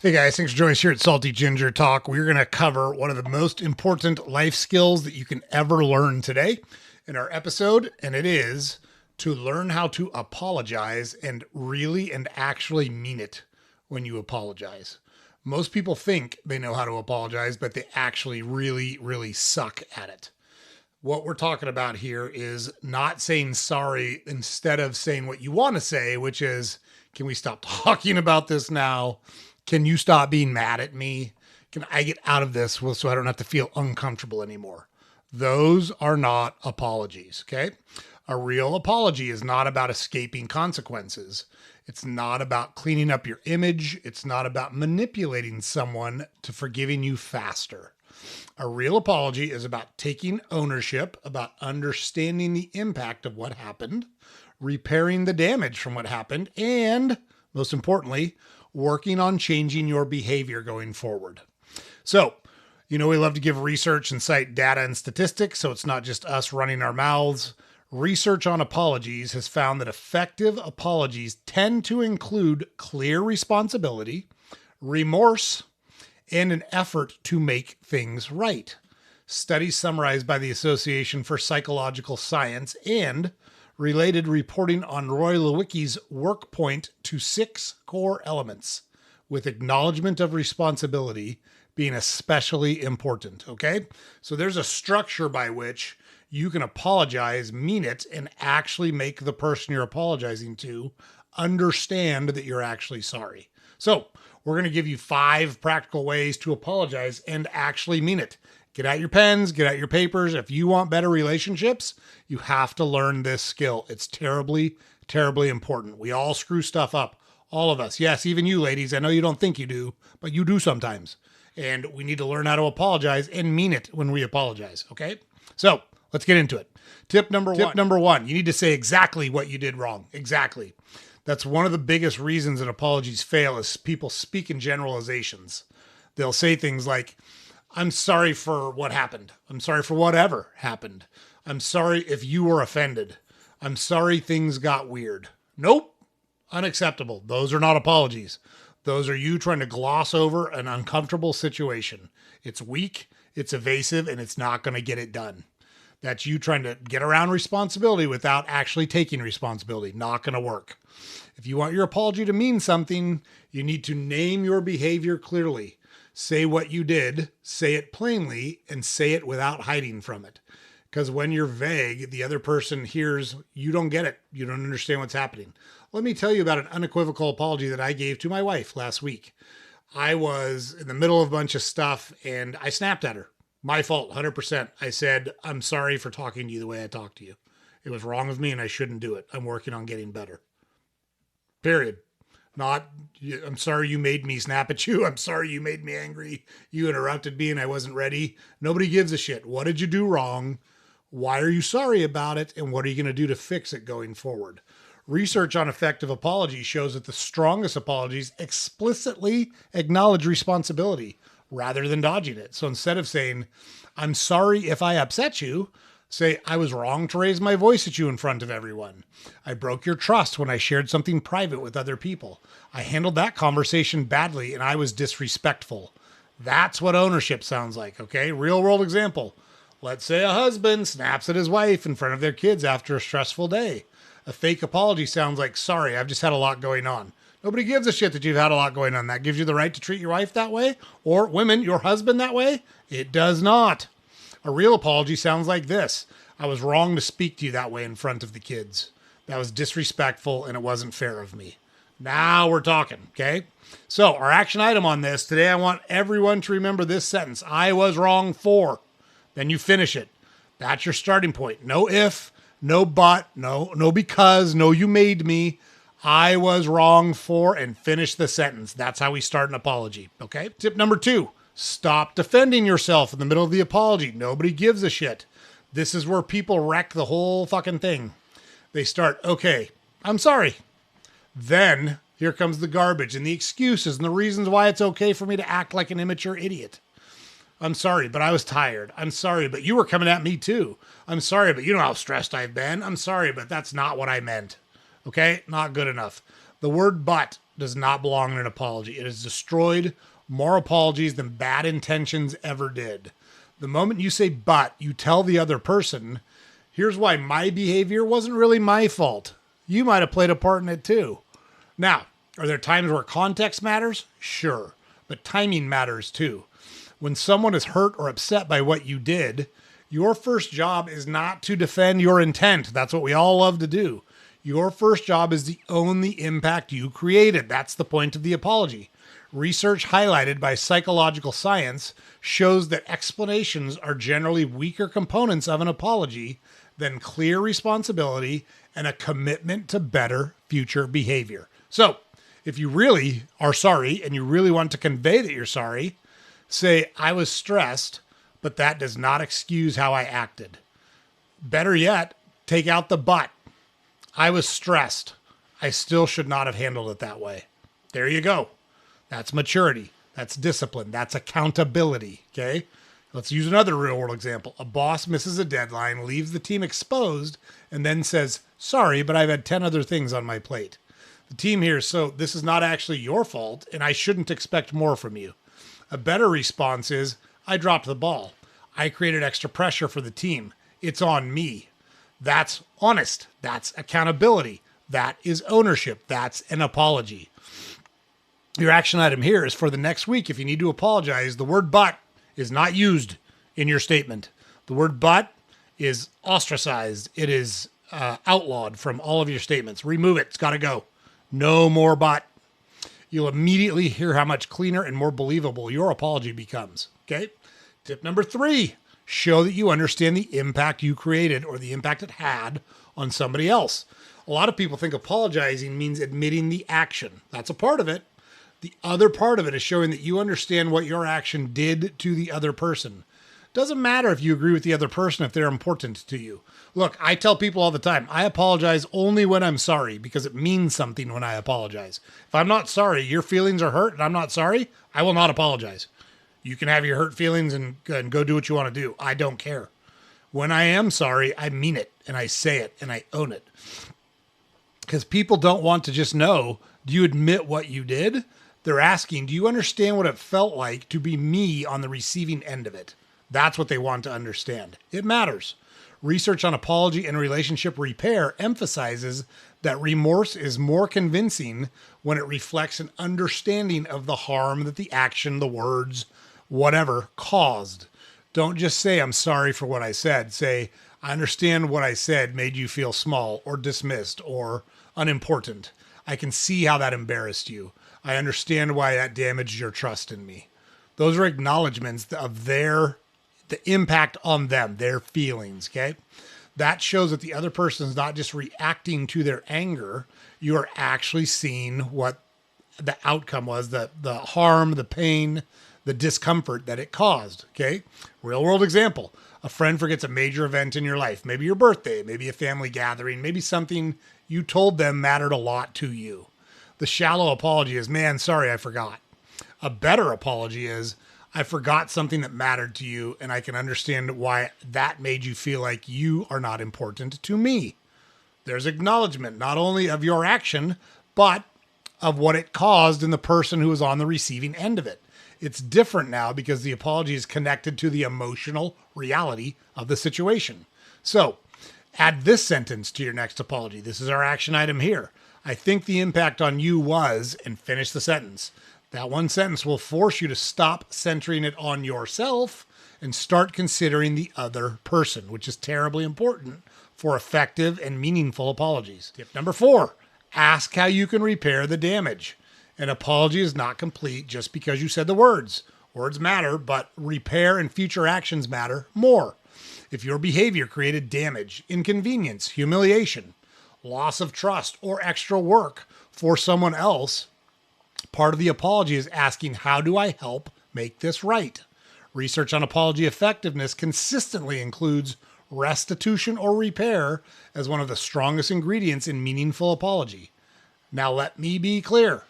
Hey guys, thanks for joining us here at Salty Ginger Talk. We're going to cover one of the most important life skills that you can ever learn today in our episode, and it is to learn how to apologize and really and actually mean it when you apologize. Most people think they know how to apologize, but they actually really suck at it. What we're talking about here is not saying sorry instead of saying what you want to say, which is, can we stop talking about this now? Can you stop being mad at me? Can I get out of this so I don't have to feel uncomfortable anymore? Those are not apologies, okay? A real apology is not about escaping consequences. It's not about cleaning up your image. It's not about manipulating someone to forgiving you faster. A real apology is about taking ownership, about understanding the impact of what happened, repairing the damage from what happened, and most importantly, working on changing your behavior going forward. So, we love to give research and cite data and statistics, so it's not just us running our mouths. Research on apologies has found that effective apologies tend to include clear responsibility, remorse, and an effort to make things right. Studies summarized by the Association for Psychological Science and related reporting on Roy Lewicki's work point to 6 core elements, with acknowledgement of responsibility being especially important, okay? So there's a structure by which you can apologize, mean it, and actually make the person you're apologizing to understand that you're actually sorry. So we're going to give you 5 practical ways to apologize and actually mean it. Get out your pens, get out your papers. If you want better relationships, you have to learn this skill. It's terribly important. We all screw stuff up. All of us. Yes, even you ladies. I know you don't think you do, but you do sometimes. And we need to learn how to apologize and mean it when we apologize. Okay? So let's get into it. Tip number one, you need to say exactly what you did wrong. Exactly. That's one of the biggest reasons that apologies fail is people speak in generalizations. They'll say things like, I'm sorry for what happened. I'm sorry for whatever happened. I'm sorry if you were offended. I'm sorry things got weird. Nope. Unacceptable. Those are not apologies. Those are you trying to gloss over an uncomfortable situation. It's weak, it's evasive, and it's not going to get it done. That's you trying to get around responsibility without actually taking responsibility. Not going to work. If you want your apology to mean something, you need to name your behavior clearly. Say what you did, say it plainly, and say it without hiding from it. Because when you're vague, the other person hears you don't get it. You don't understand what's happening. Let me tell you about an unequivocal apology that I gave to my wife last week. I was in the middle of a bunch of stuff and I snapped at her. My fault, 100%. I said, I'm sorry for talking to you the way I talked to you. It was wrong of me and I shouldn't do it. I'm working on getting better. Period. Not, I'm sorry you made me snap at you. I'm sorry you made me angry. You interrupted me and I wasn't ready. Nobody gives a shit. What did you do wrong? Why are you sorry about it? And what are you going to do to fix it going forward? Research on effective apology shows that the strongest apologies explicitly acknowledge responsibility rather than dodging it. So instead of saying, I'm sorry if I upset you, say, I was wrong to raise my voice at you in front of everyone. I broke your trust when I shared something private with other people. I handled that conversation badly and I was disrespectful. That's what ownership sounds like, okay? Real world example. Let's say a husband snaps at his wife in front of their kids after a stressful day. A fake apology sounds like, sorry, I've just had a lot going on. Nobody gives a shit that you've had a lot going on. That gives you the right to treat your wife that way, or women, your husband that way? It does not. A real apology sounds like this. I was wrong to speak to you that way in front of the kids. That was disrespectful and it wasn't fair of me. Now we're talking, okay? So our action item on this, today I want everyone to remember this sentence. I was wrong for. Then you finish it. That's your starting point. No if, no but, no because, no you made me. I was wrong for, and finish the sentence. That's how we start an apology, okay? Tip number 2, stop defending yourself in the middle of the apology. Nobody gives a shit. This is where people wreck the whole fucking thing. They start, okay, I'm sorry. Then here comes the garbage and the excuses and the reasons why it's okay for me to act like an immature idiot. I'm sorry, but I was tired. I'm sorry, but you were coming at me too. I'm sorry, but you know how stressed I've been. I'm sorry, but that's not what I meant. Okay? Not good enough. The word but does not belong in an apology. It has destroyed more apologies than bad intentions ever did. The moment you say but, you tell the other person, here's why my behavior wasn't really my fault. You might have played a part in it too. Now, are there times where context matters? Sure, but timing matters too. When someone is hurt or upset by what you did, your first job is not to defend your intent. That's what we all love to do. Your first job is to own the impact you created. That's the point of the apology. Research highlighted by psychological science shows that explanations are generally weaker components of an apology than clear responsibility and a commitment to better future behavior. So, if you really are sorry and you really want to convey that you're sorry, say, I was stressed, but that does not excuse how I acted. Better yet, take out the but. I was stressed. I still should not have handled it that way. There you go. That's maturity. That's discipline. That's accountability. Okay? Let's use another real world example. A boss misses a deadline, leaves the team exposed, and then says, sorry, but I've had 10 other things on my plate. The team hears, so this is not actually your fault, and I shouldn't expect more from you. A better response is, I dropped the ball. I created extra pressure for the team. It's on me. That's honest. That's accountability. That is ownership. That's an apology. Your action item here is for the next week. If you need to apologize, the word but is not used in your statement. The word but is ostracized. It is outlawed from all of your statements. Remove it. It's got to go. No more but. You'll immediately hear how much cleaner and more believable your apology becomes. Okay? Tip number 3. Show that you understand the impact you created or the impact it had on somebody else. A lot of people think apologizing means admitting the action. That's a part of it. The other part of it is showing that you understand what your action did to the other person. Doesn't matter if you agree with the other person if they're important to you. Look, I tell people all the time, I apologize only when I'm sorry because it means something when I apologize. If I'm not sorry, your feelings are hurt and I'm not sorry, I will not apologize. You can have your hurt feelings and go do what you want to do. I don't care. When I am sorry, I mean it and I say it and I own it. Because people don't want to just know, do you admit what you did? They're asking, do you understand what it felt like to be me on the receiving end of it? That's what they want to understand. It matters. Research on apology and relationship repair emphasizes that remorse is more convincing when it reflects an understanding of the harm that the action, the words, whatever, caused. Don't just say, I'm sorry for what I said. Say, I understand what I said made you feel small or dismissed or unimportant. I can see how that embarrassed you. I understand why that damaged your trust in me. Those are acknowledgments of the impact on them, their feelings, okay? That shows that the other person is not just reacting to their anger. You are actually seeing what the outcome was, the harm, the pain, the discomfort that it caused, okay? Real world example. A friend forgets a major event in your life, maybe your birthday, maybe a family gathering, maybe something you told them mattered a lot to you. The shallow apology is, man, sorry, I forgot. A better apology is, I forgot something that mattered to you, and I can understand why that made you feel like you are not important to me. There's acknowledgement not only of your action, but of what it caused in the person who was on the receiving end of it. It's different now because the apology is connected to the emotional reality of the situation. So, add this sentence to your next apology. This is our action item here. I think the impact on you was, and finish the sentence. That one sentence will force you to stop centering it on yourself and start considering the other person, which is terribly important for effective and meaningful apologies. Tip number 4, ask how you can repair the damage. An apology is not complete just because you said the words. Words matter, but repair and future actions matter more. If your behavior created damage, inconvenience, humiliation, loss of trust, or extra work for someone else, part of the apology is asking, how do I help make this right? Research on apology effectiveness consistently includes restitution or repair as one of the strongest ingredients in meaningful apology. Now, let me be clear.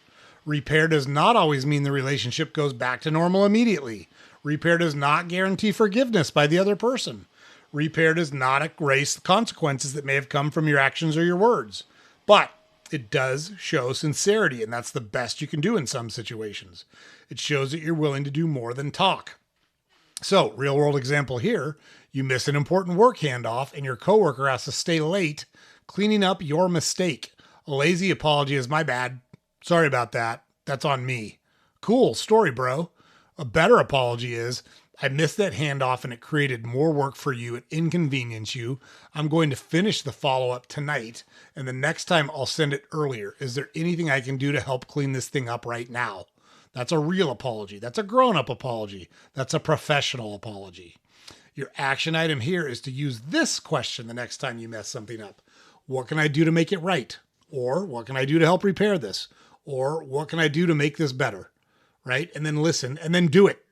Repair does not always mean the relationship goes back to normal immediately. Repair does not guarantee forgiveness by the other person. Repair does not erase the consequences that may have come from your actions or your words. But It does show sincerity, and that's the best you can do in some situations. It shows that you're willing to do more than talk. So, real world example here, you miss an important work handoff and your coworker has to stay late cleaning up your mistake. A lazy apology is my bad. Sorry about that. That's on me. Cool story, bro. A better apology is, I missed that handoff and it created more work for you. It inconvenienced you. I'm going to finish the follow-up tonight, and the next time I'll send it earlier. Is there anything I can do to help clean this thing up right now? That's a real apology. That's a grown-up apology. That's a professional apology. Your action item here is to use this question the next time you mess something up. What can I do to make it right? Or what can I do to help repair this? Or what can I do to make this better? Right? And then listen and then do it.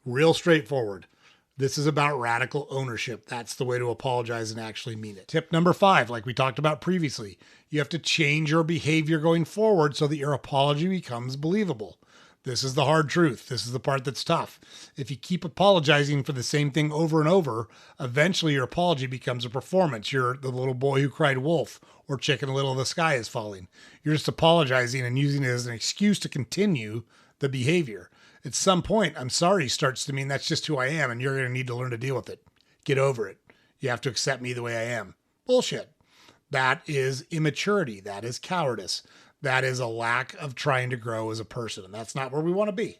Real straightforward. This is about radical ownership. That's the way to apologize and actually mean it. Tip number 5, like we talked about previously, you have to change your behavior going forward so that your apology becomes believable. This is the hard truth. This is the part that's tough. If you keep apologizing for the same thing over and over, eventually your apology becomes a performance. You're the little boy who cried wolf, or Chicken Little, the sky is falling. You're just apologizing and using it as an excuse to continue the behavior. At some point, I'm sorry starts to mean that's just who I am, and you're going to need to learn to deal with it. Get over it. You have to accept me the way I am. Bullshit. That is immaturity. That is cowardice. That is a lack of trying to grow as a person, and that's not where we want to be.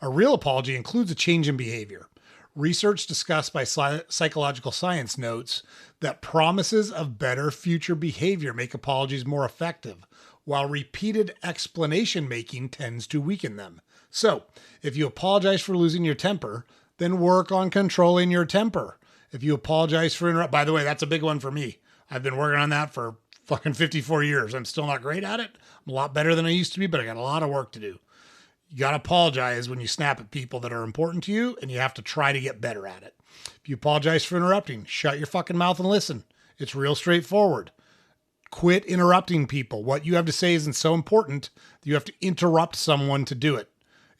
A real apology includes a change in behavior. Research discussed by psychological science notes that promises of better future behavior make apologies more effective, while repeated explanation making tends to weaken them. So, if you apologize for losing your temper, then work on controlling your temper. If you apologize for by the way, that's a big one for me. I've been working on that for fucking 54 years. I'm still not great at it. I'm a lot better than I used to be, but I got a lot of work to do. You got to apologize when you snap at people that are important to you, and you have to try to get better at it. If you apologize for interrupting, shut your fucking mouth and listen. It's real straightforward. Quit interrupting people. What you have to say isn't so important that you have to interrupt someone to do it.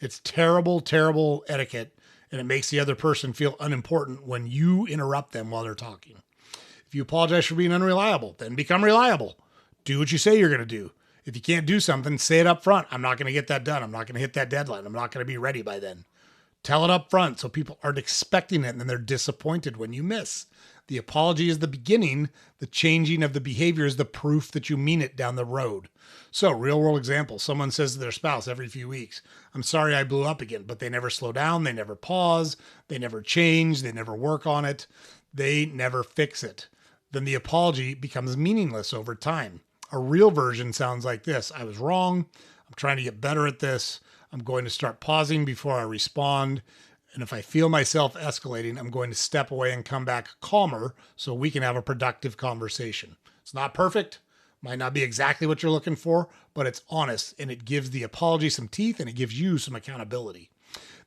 It's terrible, terrible etiquette, and it makes the other person feel unimportant when you interrupt them while they're talking. If you apologize for being unreliable, then become reliable. Do what you say you're going to do. If you can't do something, say it up front. I'm not going to get that done. I'm not going to hit that deadline. I'm not going to be ready by then. Tell it up front so people aren't expecting it and then they're disappointed when you miss. The apology is the beginning. The changing of the behavior is the proof that you mean it down the road. So, real world example, someone says to their spouse every few weeks, I'm sorry I blew up again, but they never slow down. They never pause. They never change. They never work on it. They never fix it. Then the apology becomes meaningless over time. A real version sounds like this. I was wrong. I'm trying to get better at this. I'm going to start pausing before I respond. And if I feel myself escalating, I'm going to step away and come back calmer so we can have a productive conversation. It's not perfect. Might not be exactly what you're looking for, but it's honest and it gives the apology some teeth and it gives you some accountability.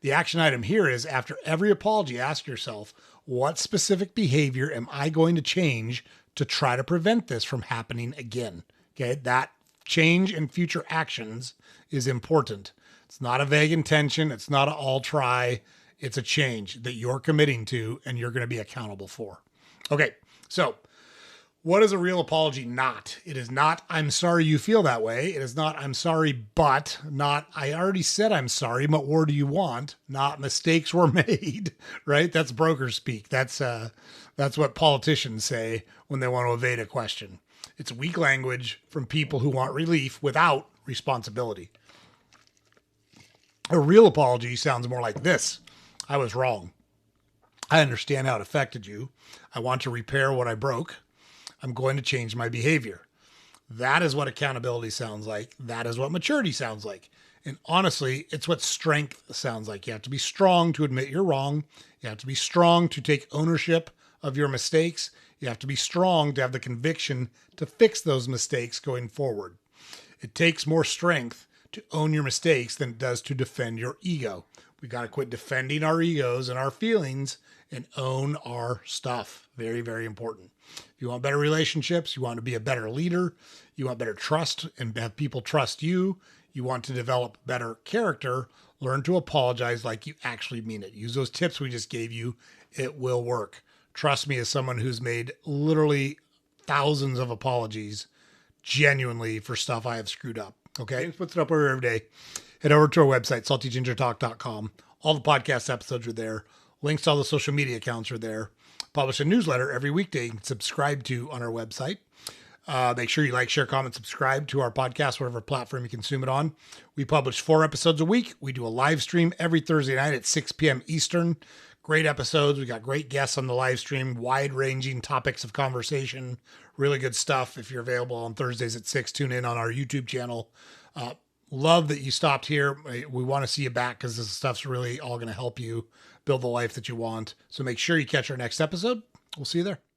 The action item here is after every apology, ask yourself, what specific behavior am I going to change to try to prevent this from happening again? Okay, that change in future actions is important. It's not a vague intention. It's not an all try. It's a change that you're committing to and you're going to be accountable for. Okay, so what is a real apology not? It is not, I'm sorry you feel that way. It is not, I'm sorry, but not, I already said I'm sorry, but what do you want? Not mistakes were made, right? That's broker speak. That's what politicians say when they want to evade a question. It's weak language from people who want relief without responsibility. A real apology sounds more like this. I was wrong. I understand how it affected you. I want to repair what I broke. I'm going to change my behavior. That is what accountability sounds like. That is what maturity sounds like. And honestly, it's what strength sounds like. You have to be strong to admit you're wrong. You have to be strong to take ownership of your mistakes. You have to be strong to have the conviction to fix those mistakes going forward. It takes more strength to own your mistakes than it does to defend your ego. We got to quit defending our egos and our feelings and own our stuff. Very, very important. If you want better relationships, you want to be a better leader, you want better trust and have people trust you, you want to develop better character, learn to apologize like you actually mean it. Use those tips we just gave you. It will work. Trust me, as someone who's made literally thousands of apologies genuinely for stuff I have screwed up. Okay. James puts it up every day. Head over to our website, saltygingertalk.com. All the podcast episodes are there. Links to all the social media accounts are there. Publish a newsletter every weekday you can subscribe to on our website. Make sure you like, share, comment, subscribe to our podcast, whatever platform you consume it on. We publish 4 episodes a week. We do a live stream every Thursday night at 6 p.m. Eastern. Great episodes. We got great guests on the live stream, wide-ranging topics of conversation. Really good stuff. If you're available on Thursdays at 6, tune in on our YouTube channel. Love that you stopped here. We want to see you back because this stuff's really all going to help you build the life that you want. So make sure you catch our next episode. We'll see you there.